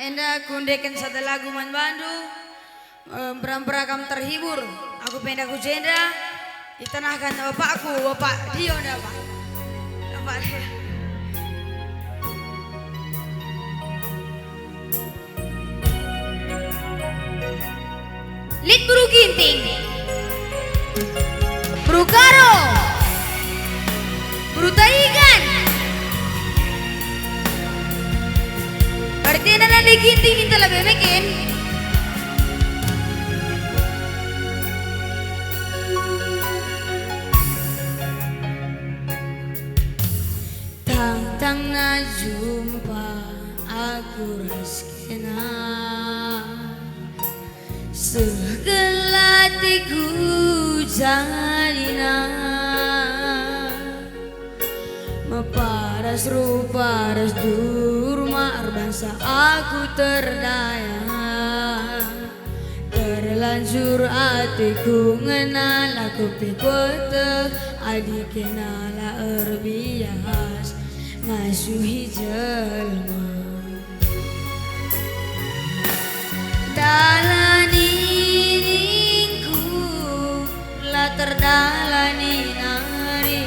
Enda kundeken satu lagu man Bandung berakam terhibur. Aku pindah ku jendra ditanahkan bapakku, Bapak Dio Pak. Bapak Dio. Lit Buru Ginting, Buru Karo, Buru Taigan. Artinya nanti ginting kita lebih bikin. Tang na jumpa aku raskena segelatiku jadina paras rupa ras durma bangsa aku terdaya terlanjur hatiku ngenal aku pikotek adik kenala erbias ngasuhi jelma dalani ningku la terdalani nari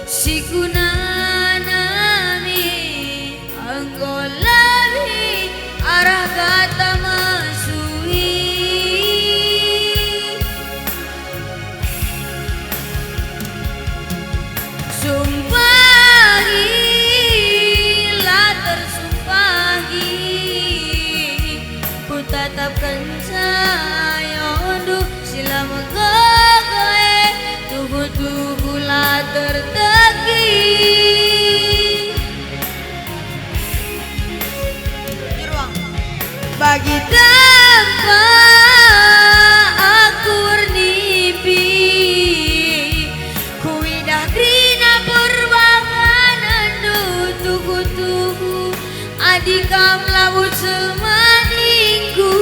sikunanami anggolabi arah kata masui sumpagi lah tersumpagi ku tatapkan sayondu sila magagoe tubuh-tubuh lah tertegi bagi tanpa aku bernipi ku idah krina perbakanan tuku-tuku adikam labut semaningku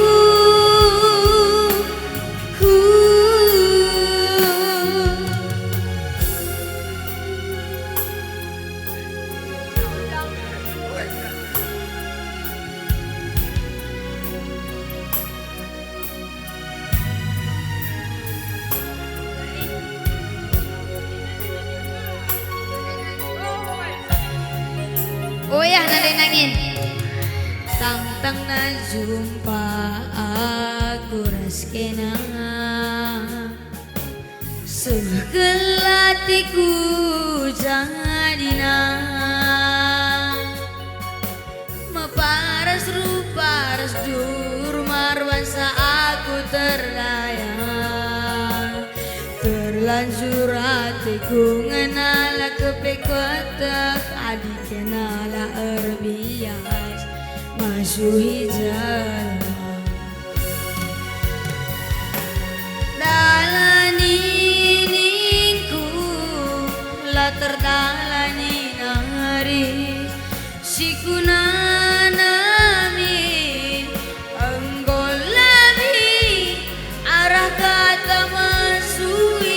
oh ya nangin tang na jumpa aku raskena segelatiku jadina meparas rupa ras durmar bangsa aku terdaya terlanjur hatiku ngenal kepikotek adik kenala erbias masuhi jelma dalani ningku la terdalani nari sikunanami anggolabi arah kata masui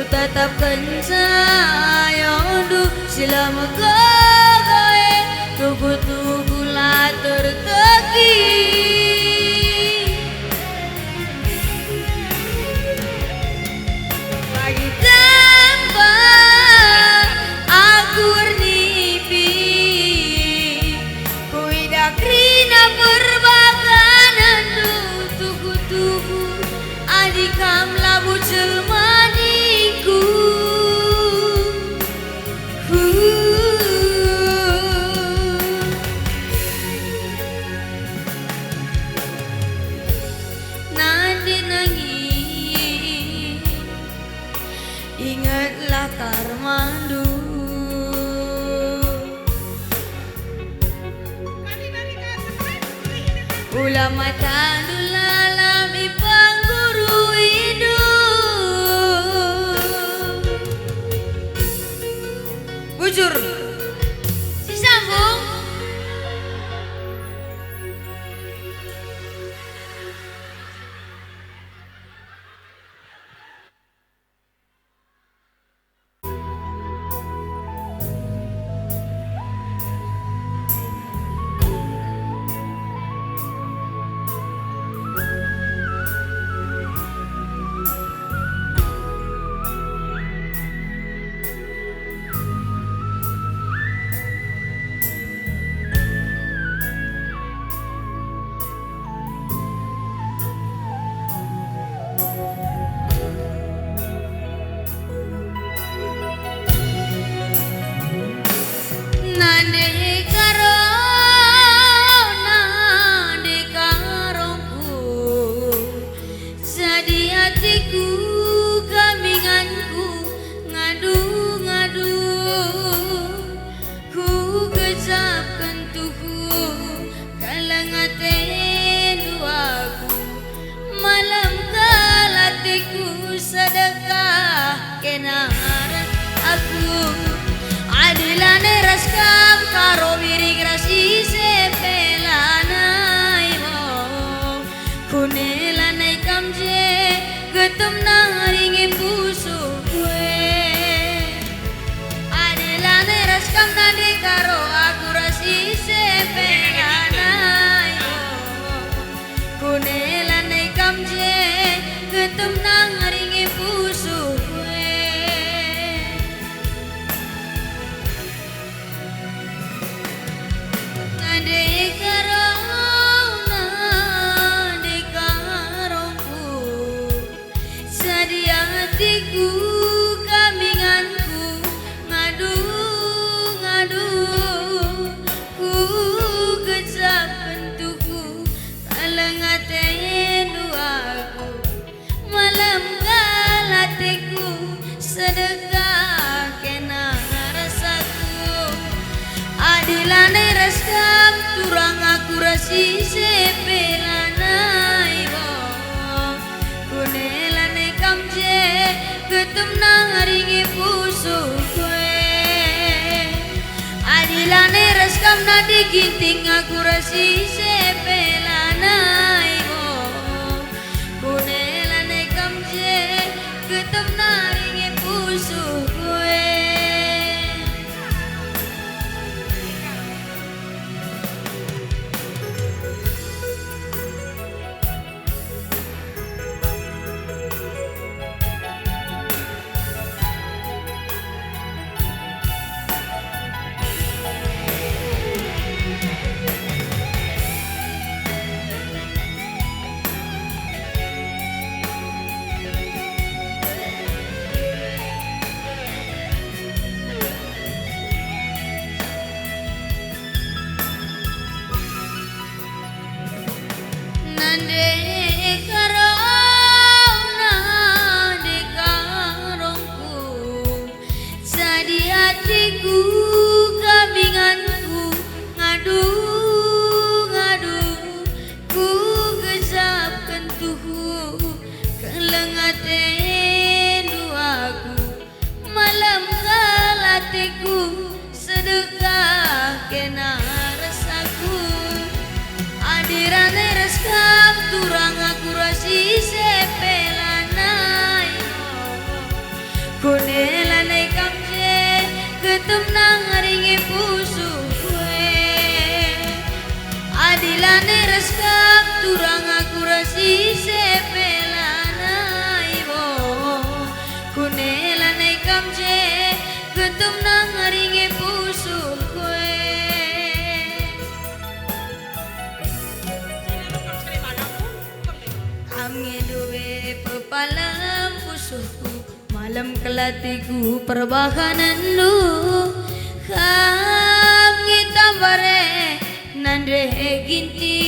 tetapkan sayondu sila magagoe tuku-tuku lah tertegi bagi tanpa aku bernipi ku idah krina perbakanan tuku-tuku adikam labut jelmaningku nadi nangis ingatlah Karmandu ulama tandul alami pangguru hidup bujur si sambung kenaran aku adilane raskam karo wiring rasi sepelanai mo kunelanai kamje getem naringi pusu kue adilane raskam nadi karo aku rasi sepelanai mo kunelanai kamje getem naringi pusu kue nade karongku sadia hatiku kaminganku ngadu ku kecap bentukku kalengaten duaku malam galatiku sedekah kena rasaku adilane raskam turang aku rasi sepelanai bo kunelane kamje getem naringi pusu kue adilane raskam nadi ginting aku rasi sepelanai bo kunelane kamje getem naringi pusu kue nande karongku sadi hatiku kaminganku ngadu ku gesap kentuku kelengaten duaku malam galatiku sedekah kena rasaku adirane raskam turang aku rasi sepelanai kunelanai kamje getem naringi pusu kue adilane raskam turang aku rasi sepelanai bo kunelanai kamje getem naringi pusu kue kami duwe pepalam pusuhku malam kelatiku perbahanan lu kami tambare nande ginti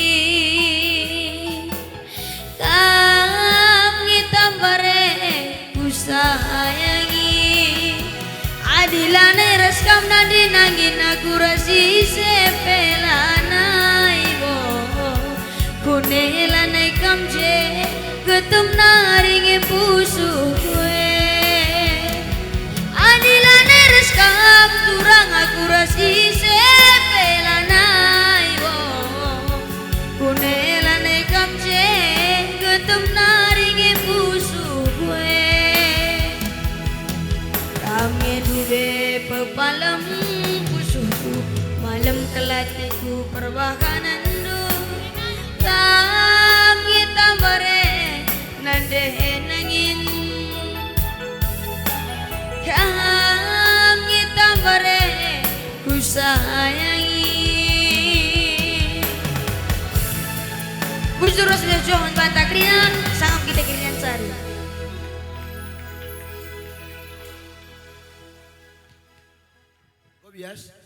kami tambare ku sayangi adilane raskam nadi nangin aku rasi sepelanai bo kunelanai kamje getem naringi pusu kue adilane raskam turang aku rasi sepelanai bo kunelanai kamje getem naringi pusu kue kami duwe pepalam pusuku malam kelatiku perbahanan kami tambare nande nangin kami tambare ku sayangi Bujur sudah jangan bantah krian sangap kita krian sari Gobias